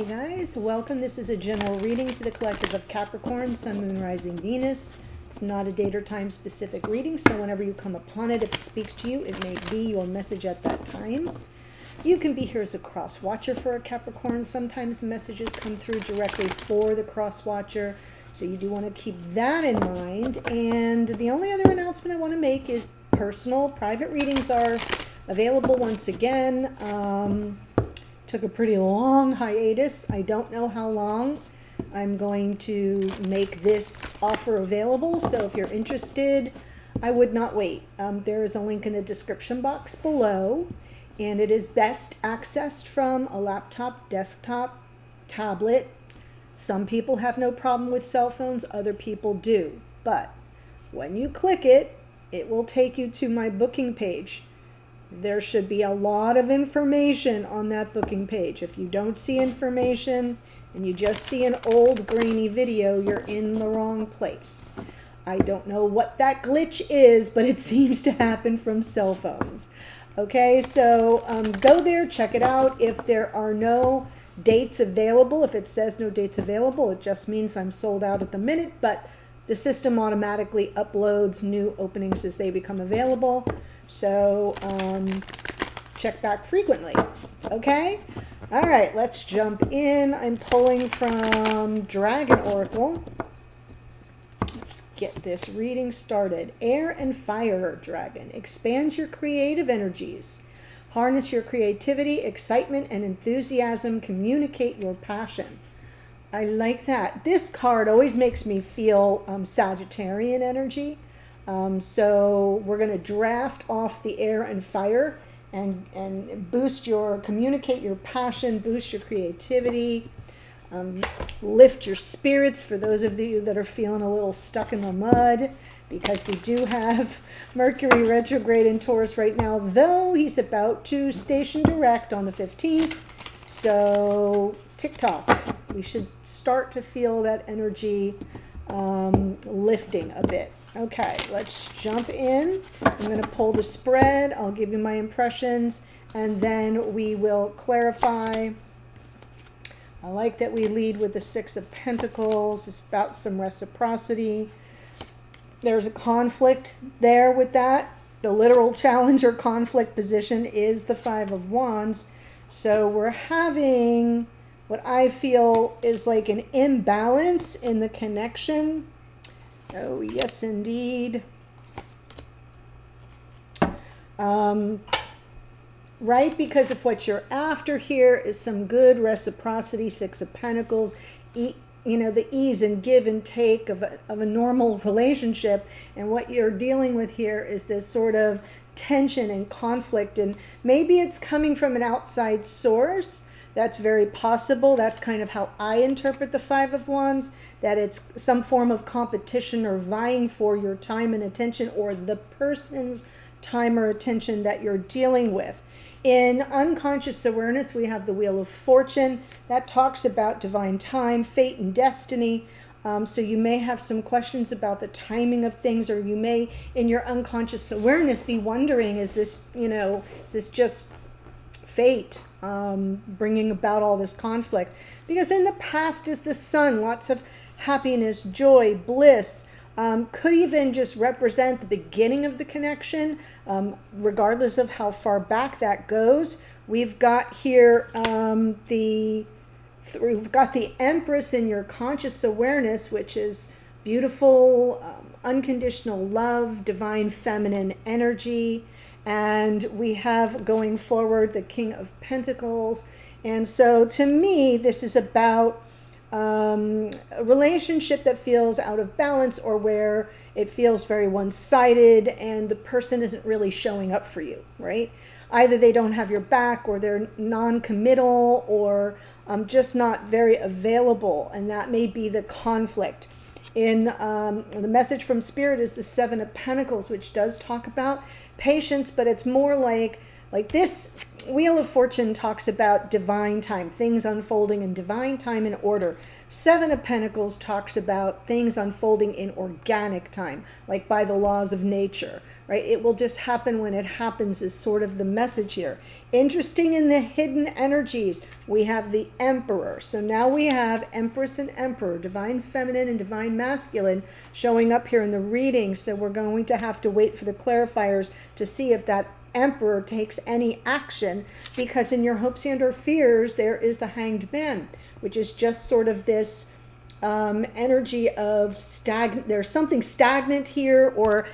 Hey guys, welcome. This is a general reading for the collective of Capricorn, Sun, Moon, Rising, Venus. It's not a date or time specific reading, so whenever you come upon it, if it speaks to you, it may be your message at that time. You can be here as a cross watcher for a Capricorn. Sometimes messages come through directly for the cross watcher, so you do want to keep that in mind. And the only other announcement I want to make is personal, private readings are available once again. Took a pretty long hiatus. I don't know how long I'm going to make this offer available. So if you're interested, I would not wait. There is a link in the description box below, and it is best accessed from a laptop, desktop, tablet. Some people have no problem with cell phones, other people do. But when you click it, it will take you to my booking page. There should be a lot of information on that booking page. If you don't see information and you just see an old grainy video, you're in the wrong place. I don't know what that glitch is, but it seems to happen from cell phones. Okay, so go there, check it out. If there are no dates available, if it says no dates available, it just means I'm sold out at the minute, but the system automatically uploads new openings as they become available. So check back frequently. Okay? All right, let's jump in. I'm pulling from Dragon Oracle. Let's get this reading started. Air and fire, Dragon. Expand your creative energies. Harness your creativity, excitement, and enthusiasm. Communicate your passion. I like that. This card always makes me feel Sagittarian energy. So we're going to draft off the air and fire and communicate your passion, boost your creativity, lift your spirits for those of you that are feeling a little stuck in the mud, because we do have Mercury retrograde in Taurus right now, though he's about to station direct on the 15th. So TikTok, we should start to feel that energy lifting a bit. Okay, let's jump in. I'm going to pull the spread. I'll give you my impressions, and then we will clarify. I like that we lead with the Six of Pentacles. It's about some reciprocity. There's a conflict there with that. The literal challenge or conflict position is the Five of Wands. So we're having what I feel is like an imbalance in the connection. Oh, yes, indeed. Right, because of what you're after here is some good reciprocity, Six of Pentacles, the ease and give and take of a normal relationship. And what you're dealing with here is this sort of tension and conflict. And maybe it's coming from an outside source. That's very possible. That's kind of how I interpret the Five of Wands, that it's some form of competition or vying for your time and attention, or the person's time or attention that you're dealing with. In unconscious awareness, we have the Wheel of Fortune. That talks about divine time, fate, and destiny. So you may have some questions about the timing of things, or you may, in your unconscious awareness, be wondering, is this just fate bringing about all this conflict? Because in the past is the Sun, lots of happiness, joy, bliss, could even just represent the beginning of the connection, regardless of how far back that goes. We've got here we've got the Empress in your conscious awareness, which is beautiful, unconditional love, divine feminine energy. And we have going forward the King of Pentacles. And so to me, this is about a relationship that feels out of balance, or where it feels very one-sided and the person isn't really showing up for you, right? Either they don't have your back, or they're non-committal, or just not very available. And that may be the conflict. In the message from Spirit is the Seven of Pentacles, which does talk about patience, but it's more like this Wheel of Fortune talks about divine time, things unfolding in divine time and order. Seven of Pentacles talks about things unfolding in organic time, like by the laws of nature, right? It will just happen when it happens is sort of the message here. Interesting in the hidden energies, we have the Emperor. So now we have Empress and Emperor, divine feminine and divine masculine, showing up here in the reading. So we're going to have to wait for the clarifiers to see if that Emperor takes any action, because in your hopes and or fears there is the Hanged Man, which is just sort of this energy of stagnant. There's something stagnant here, or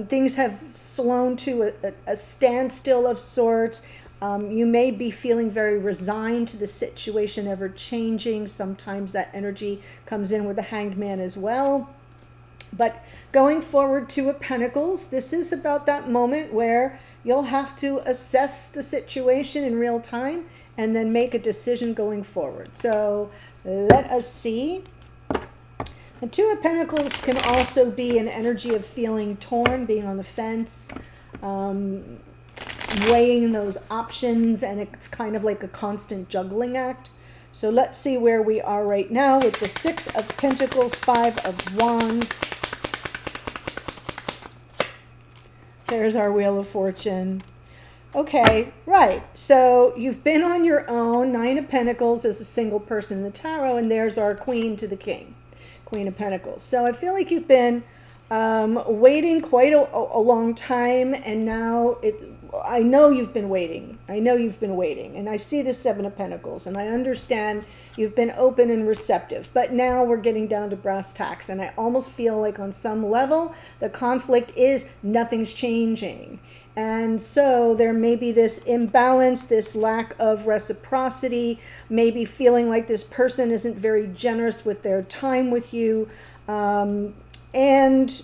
things have slowed to a standstill of sorts. You may be feeling very resigned to the situation ever changing. Sometimes that energy comes in with the Hanged Man as well. But going forward, Two of Pentacles, this is about that moment where you'll have to assess the situation in real time and then make a decision going forward. So let us see. The Two of Pentacles can also be an energy of feeling torn, being on the fence, weighing those options, and it's kind of like a constant juggling act. So let's see where we are right now with the Six of Pentacles, Five of Wands. There's our Wheel of Fortune. Okay, right. So you've been on your own. Nine of Pentacles as a single person in the tarot, and there's our Queen to the King, Queen of Pentacles. So I feel like you've been waiting quite a long time, and now I know you've been waiting. I know you've been waiting, and I see the Seven of Pentacles, and I understand you've been open and receptive, but now we're getting down to brass tacks, and I almost feel like on some level the conflict is nothing's changing. And so there may be this imbalance, this lack of reciprocity, maybe feeling like this person isn't very generous with their time with you, and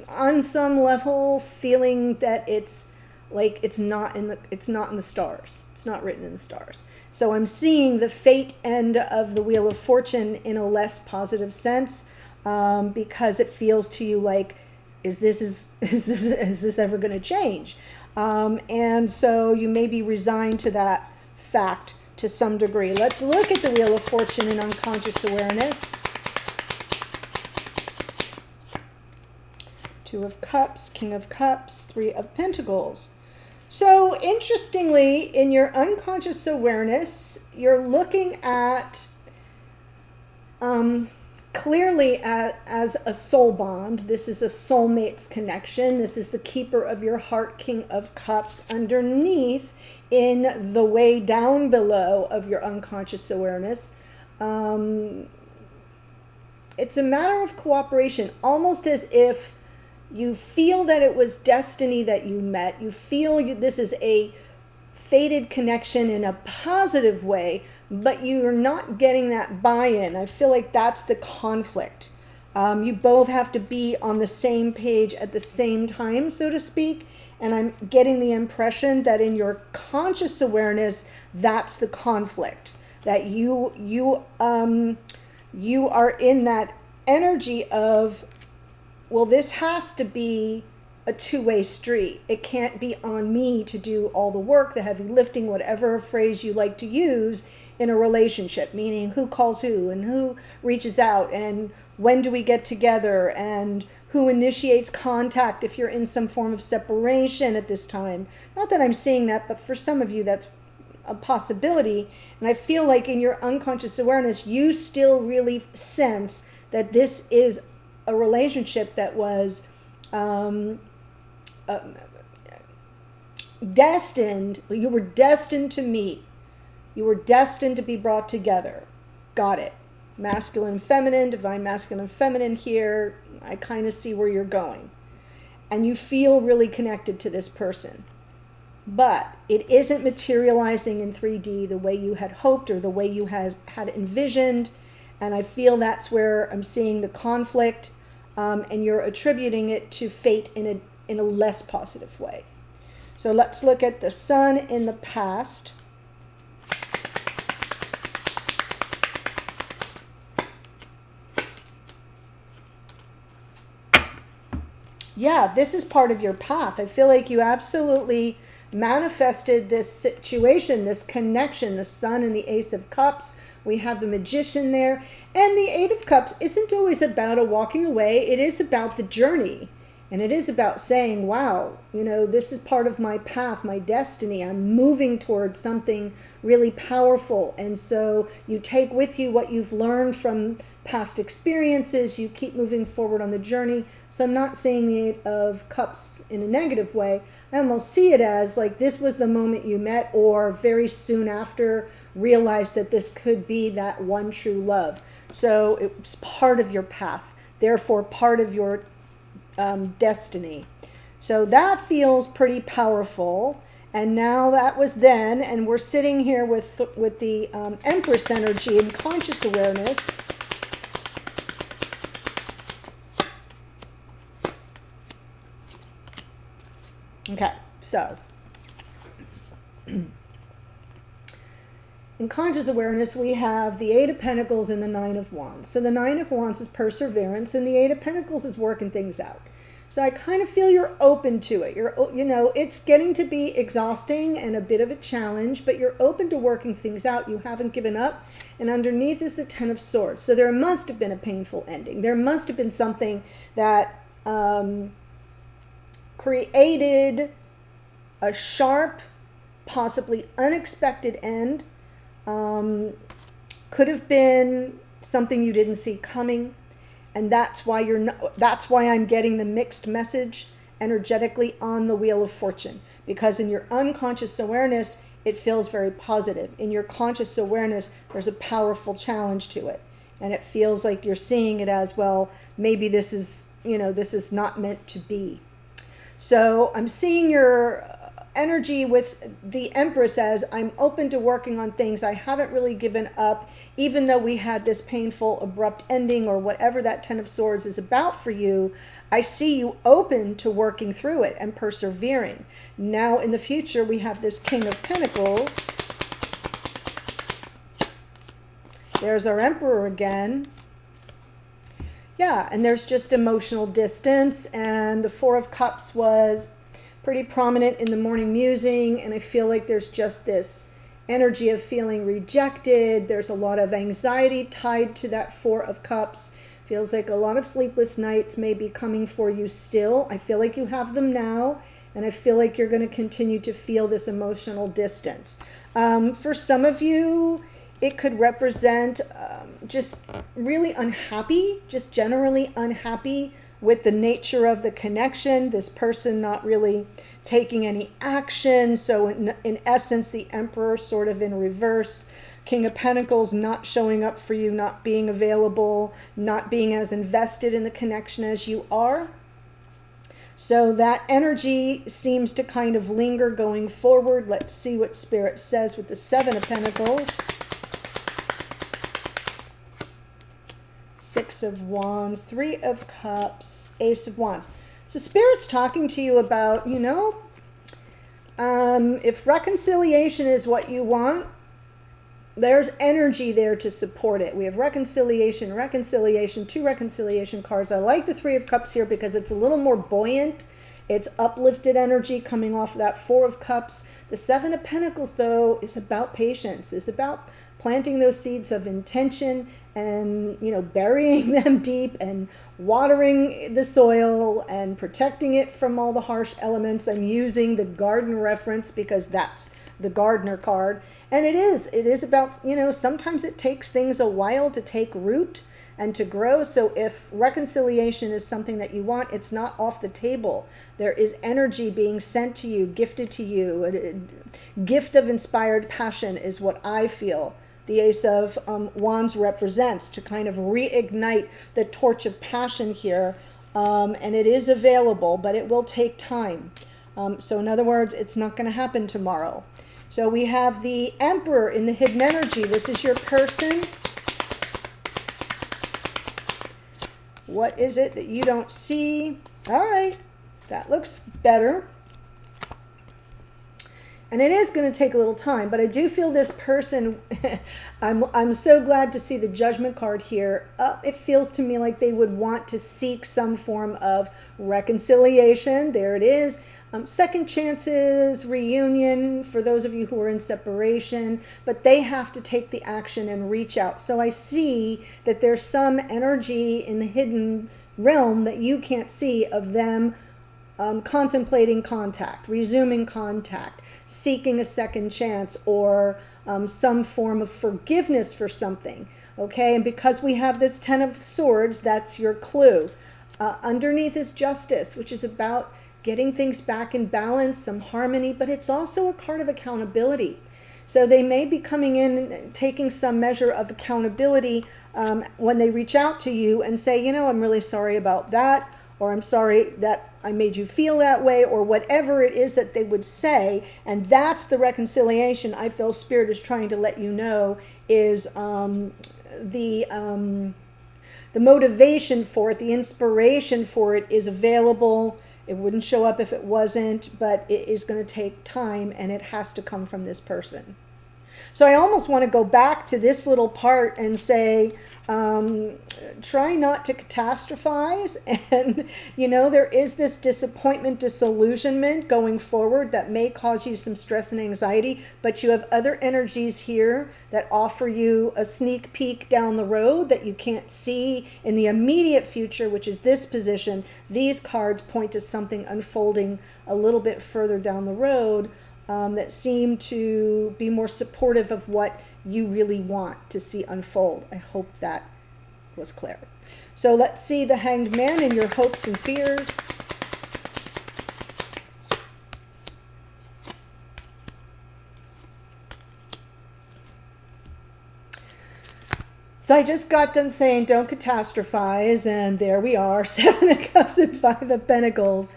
on some level feeling that it's like it's not in the stars. It's not written in the stars. So I'm seeing the fate end of the Wheel of Fortune in a less positive sense, because it feels to you like, is this ever going to change? And so you may be resigned to that fact to some degree. Let's look at the Wheel of Fortune in unconscious awareness. Two of Cups, King of Cups, Three of Pentacles. So interestingly, in your unconscious awareness, you're looking at clearly as a soul bond. This is a soulmate's connection. This is the keeper of your heart, King of Cups, underneath in the way down below of your unconscious awareness. It's a matter of cooperation, almost as if you feel that it was destiny that you met. You feel this is a fated connection in a positive way, but you're not getting that buy-in. I feel like that's the conflict. You both have to be on the same page at the same time, so to speak. And I'm getting the impression that in your conscious awareness, that's the conflict. That you are in that energy of, well, this has to be a two-way street. It can't be on me to do all the work, the heavy lifting, whatever phrase you like to use in a relationship, meaning who calls who and who reaches out and when do we get together and who initiates contact if you're in some form of separation at this time. Not that I'm seeing that, but for some of you that's a possibility. And I feel like in your unconscious awareness, you still really sense that this is a relationship that was destined. You were destined to meet. You were destined to be brought together. Got it. Masculine, feminine, divine masculine, feminine here. I kind of see where you're going. And you feel really connected to this person. But it isn't materializing in 3D the way you had hoped or the way you had envisioned. And I feel that's where I'm seeing the conflict, and you're attributing it to fate in a less positive way. So let's look at the Sun in the past. Yeah, this is part of your path. I feel like you absolutely manifested this situation, this connection, the Sun and the Ace of Cups. We have the Magician there. And the Eight of Cups isn't always about a walking away. It is about the journey. And it is about saying, wow, this is part of my path, my destiny. I'm moving towards something really powerful. And so you take with you what you've learned from past experiences. You keep moving forward on the journey. So I'm not saying the Eight of Cups in a negative way. I almost see it as like this was the moment you met, or very soon after realized that this could be that one true love. So it's part of your path, therefore part of your destiny. So that feels pretty powerful. And now that was then, and we're sitting here with the Empress energy and conscious awareness. Okay, so in conscious awareness, we have the Eight of Pentacles and the Nine of Wands. So the Nine of Wands is perseverance, and the Eight of Pentacles is working things out. So I kind of feel you're open to it. It's getting to be exhausting and a bit of a challenge, but you're open to working things out. You haven't given up. And underneath is the Ten of Swords. So there must have been a painful ending. There must have been something that created a sharp, possibly unexpected end. Could have been something you didn't see coming, and that's why I'm getting the mixed message energetically on the Wheel of Fortune, because in your unconscious awareness it feels very positive. In your conscious awareness there's a powerful challenge to it, and it feels like you're seeing it as, well, maybe this is not meant to be. So I'm seeing your energy with the Empress as, I'm open to working on things. I haven't really given up, even though we had this painful, abrupt ending, or whatever that Ten of Swords is about for you. I see you open to working through it and persevering. Now in the future, we have this King of Pentacles. There's our Emperor again. Yeah, and there's just emotional distance, and the Four of Cups was pretty prominent in the morning musing, and I feel like there's just this energy of feeling rejected. There's a lot of anxiety tied to that Four of Cups. Feels like a lot of sleepless nights may be coming for you still. I feel like you have them now, and I feel like you're going to continue to feel this emotional distance. For some of you, it could represent just really unhappy, just generally unhappy with the nature of the connection, this person not really taking any action. So in essence, the Emperor sort of in reverse, King of Pentacles not showing up for you, not being available, not being as invested in the connection as you are. So that energy seems to kind of linger going forward. Let's see what Spirit says with the Seven of Pentacles. Six of Wands, Three of Cups, Ace of Wands. So Spirit's talking to you about, if reconciliation is what you want, there's energy there to support it. We have reconciliation, two reconciliation cards. I like the Three of Cups here because it's a little more buoyant. It's uplifted energy coming off of that Four of Cups. The Seven of Pentacles, though, is about patience. It's about planting those seeds of intention and, burying them deep and watering the soil and protecting it from all the harsh elements. I'm using the garden reference because that's the gardener card. And it is about, sometimes it takes things a while to take root and to grow. So if reconciliation is something that you want, it's not off the table. There is energy being sent to you, gifted to you. A gift of inspired passion is what I feel the Ace of Wands represents, to kind of reignite the torch of passion here. And it is available, but it will take time. So in other words, it's not going to happen tomorrow. So we have the Emperor in the hidden energy. This is your person. What is it that you don't see? All right, that looks better. And it is going to take a little time, but I do feel this person, I'm so glad to see the Judgment card here. It feels to me like they would want to seek some form of reconciliation. There it is. Second chances, reunion for those of you who are in separation, but they have to take the action and reach out. So I see that there's some energy in the hidden realm that you can't see of them contemplating contact, resuming contact, seeking a second chance, or some form of forgiveness for something. Okay, and because we have this Ten of Swords, that's your clue. Underneath is Justice, which is about getting things back in balance, some harmony, but it's also a card of accountability. So they may be coming in and taking some measure of accountability when they reach out to you and say, you know, I'm really sorry about that, or I'm sorry that I made you feel that way, or whatever it is that they would say. And that's the reconciliation I feel Spirit is trying to let you know is the motivation for it, the inspiration for it is available. It wouldn't show up if it wasn't, but it is going to take time, and it has to come from this person. So I almost want to go back to this little part and say, try not to catastrophize. And, you know, there is this disappointment, disillusionment going forward that may cause you some stress and anxiety, but you have other energies here that offer you a sneak peek down the road that you can't see in the immediate future, which is this position. These cards point to something unfolding a little bit further down the road that seem to be more supportive of what you really want to see unfold. I hope that was clear. So let's see the Hanged Man and your hopes and fears. So I just got done saying don't catastrophize, and there we are, Seven of Cups and Five of Pentacles.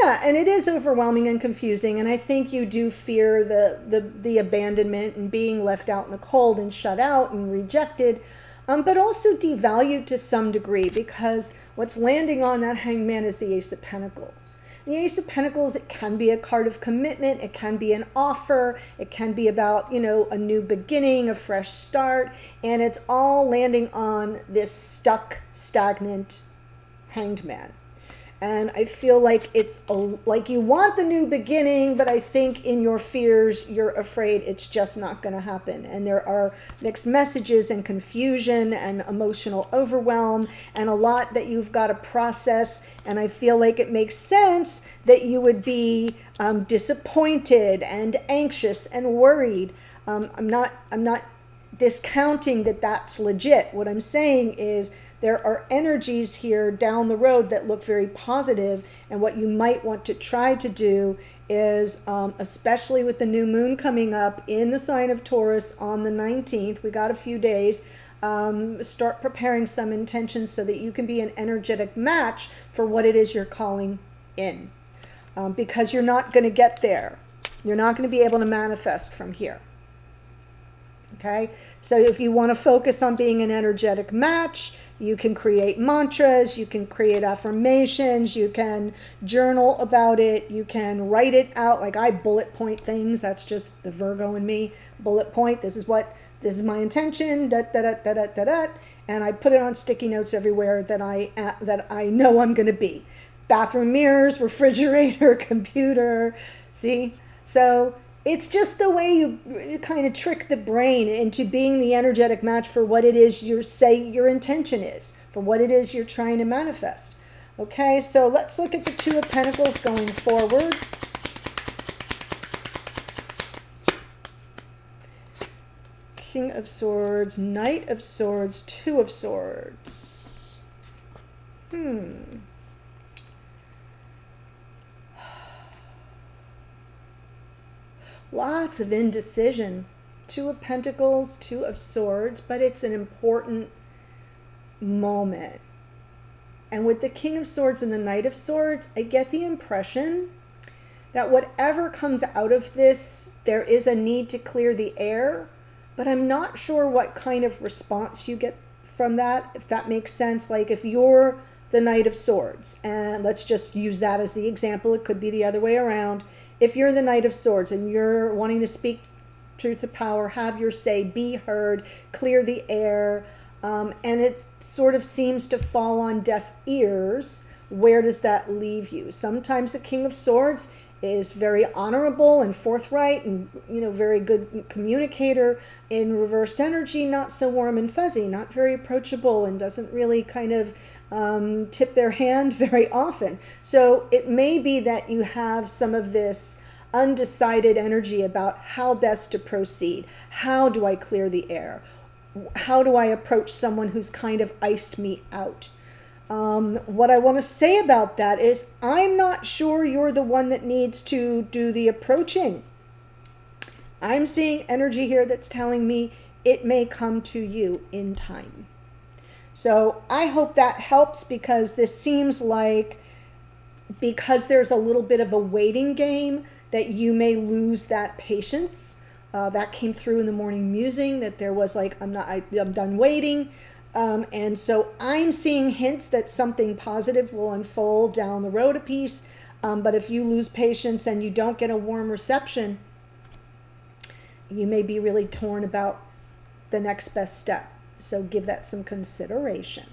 Yeah, and it is overwhelming and confusing, and I think you do fear the abandonment and being left out in the cold and shut out and rejected, but also devalued to some degree, because what's landing on that Hanged Man is the Ace of Pentacles. The Ace of Pentacles, it can be a card of commitment, it can be an offer, it can be about, you know, a new beginning, a fresh start, and it's all landing on this stuck, stagnant Hanged Man. And I feel like it's like you want the new beginning, but I think in your fears, you're afraid it's just not going to happen. And there are mixed messages and confusion and emotional overwhelm and a lot that you've got to process. And I feel like it makes sense that you would be disappointed and anxious and worried. I'm not discounting that that's legit. What I'm saying is, there are energies here down the road that look very positive, and what you might want to try to do is, especially with the new moon coming up in the sign of Taurus on the 19th, we got a few days, start preparing some intentions so that you can be an energetic match for what it is you're calling in, because you're not going to get there. You're not going to be able to manifest from here. Okay, so if you want to focus on being an energetic match, you can create mantras, you can create affirmations, you can journal about it, you can write it out. Like I bullet point things. That's just the Virgo in me. Bullet point. This is my intention. Da da da da da da da. And I put it on sticky notes everywhere that I know I'm going to be. Bathroom mirrors, refrigerator, computer. See, so. It's just the way you kind of trick the brain into being the energetic match for what it is your intention is, for what it is you're trying to manifest. Okay, so let's look at the Two of Pentacles going forward. King of Swords, Knight of Swords, Two of Swords. Lots of indecision. Two of Pentacles, Two of Swords, but it's an important moment. And with the King of Swords and the Knight of Swords, I get the impression that whatever comes out of this, there is a need to clear the air, but I'm not sure what kind of response you get from that, if that makes sense. Like if you're the Knight of Swords, and let's just use that as the example, it could be the other way around. If you're the Knight of Swords and you're wanting to speak truth to power, have your say, be heard, clear the air, and it sort of seems to fall on deaf ears, where does that leave you? Sometimes the King of Swords is very honorable and forthright and, very good communicator. In reversed energy, not so warm and fuzzy, not very approachable, and doesn't really kind of tip their hand very often. So it may be that you have some of this undecided energy about how best to proceed. How do I clear the air? How do I approach someone who's kind of iced me out? What I want to say about that is I'm not sure you're the one that needs to do the approaching. I'm seeing energy here that's telling me it may come to you in time. So I hope that helps, because this seems like, because there's a little bit of a waiting game, that you may lose that patience. That came through in the morning musing, that there was like, I'm done waiting. And so I'm seeing hints that something positive will unfold down the road a piece. But if you lose patience and you don't get a warm reception, you may be really torn about the next best step. So give that some consideration.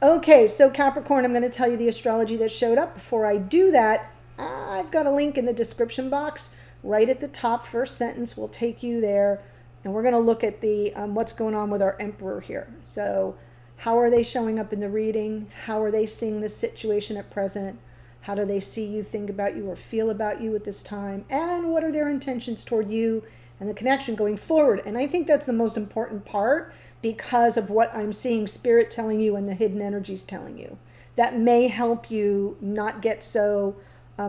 Okay, so Capricorn, I'm going to tell you the astrology that showed up. Before I do that, I've got a link in the description box right at the top. First sentence will take you there. And we're going to look at the what's going on with our Emperor here. So how are they showing up in the reading? How are they seeing this situation at present? How do they see you, think about you, or feel about you at this time? And what are their intentions toward you and the connection going forward? And I think that's the most important part, because of what I'm seeing Spirit telling you and the hidden energies telling you. That may help you not get so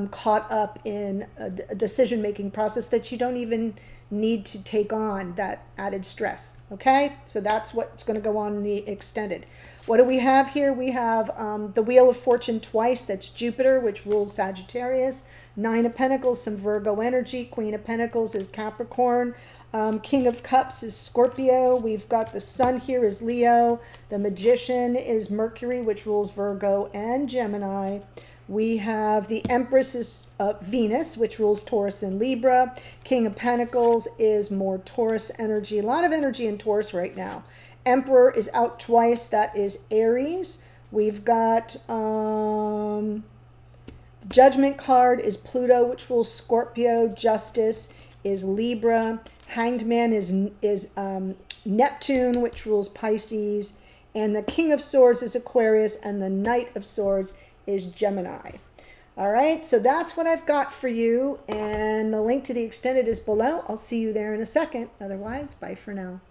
caught up in a decision-making process that you don't even need to take on that added stress. Okay, so that's what's going to go on in the extended. What do we have here? We have the Wheel of Fortune twice. That's Jupiter, which rules Sagittarius. Nine of Pentacles, some Virgo energy. Queen of Pentacles is Capricorn. King of Cups is Scorpio. We've got the Sun here is Leo. The Magician is Mercury, which rules Virgo and Gemini. We have the Empress is Venus, which rules Taurus and Libra. King of Pentacles is more Taurus energy. A lot of energy in Taurus right now. Emperor is out twice. That is Aries. We've got Judgment card is Pluto, which rules Scorpio. Justice is Libra. Hanged Man is Neptune, which rules Pisces. And the King of Swords is Aquarius. And the Knight of Swords is Gemini. All right, so that's what I've got for you, and the link to the extended is below. I'll see you there in a second. Otherwise, bye for now.